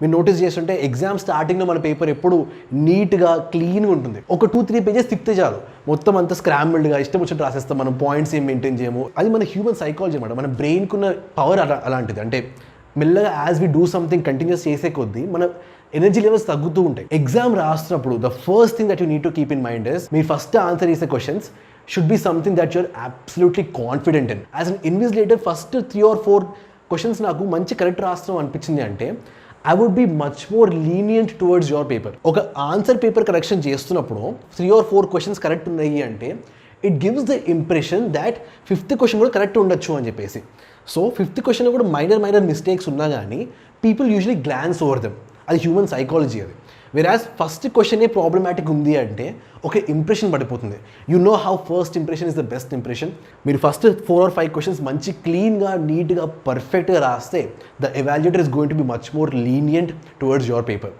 మీరు నోటీస్ చేస్తుంటే ఎగ్జామ్ స్టార్టింగ్లో మన పేపర్ ఎప్పుడు నీట్గా క్లీన్గా ఉంటుంది. ఒక 2-3 పేజెస్ తిప్పితే చాలు మొత్తం అంతా స్క్రాంబుల్డ్గా ఇష్టం వచ్చినట్టు రాసేస్తాం. మనం పాయింట్స్ ఏం మెయింటైన్ చేయము. అది మన హ్యూమన్ సైకాలజీ అనమాట. మన బ్రెయిన్కి ఉన్న పవర్ అలాంటిది. అంటే మెల్లగా as we do something continuous చేసే కొద్దీ మన ఎనర్జీ లెవెల్స్ తగ్గుతూ ఉంటాయి. ఎగ్జామ్ రాస్తున్నప్పుడు the first thing that you need to keep in mind is మీరు ఫస్ట్ ఆన్సర్ చేసే questions should be something that you're absolutely confident in. As an invigilator, first 3 or 4 questions నాకు మంచి correct రాస్తాం అనిపించింది అంటే I would be much more lenient towards your paper. ఒక answer paper correction చేస్తున్నప్పుడు 3 or 4 questions correct ఉన్నాయి అంటే it gives the impression that 5th question కూడా కరెక్ట్ ఉండొచ్చు అని చెప్పేసి. సో 5th క్వశ్చన్లో కూడా మైనర్ మిస్టేక్స్ ఉన్నా కానీ people usually glance over them. అది హ్యూమన్ సైకాలజీ. అది వెరాజ్ ఫస్ట్ క్వశ్చనే ప్రాబ్లమాటిక్ ఉంది అంటే ఒక ఇంప్రెషన్ పడిపోతుంది. You know how first impression is the best impression. మీరు ఫస్ట్ 4 or 5 క్వశ్చన్స్ మంచి క్లీన్గా నీట్గా పర్ఫెక్ట్గా రాస్తే the evaluator is going to be much more lenient towards your paper.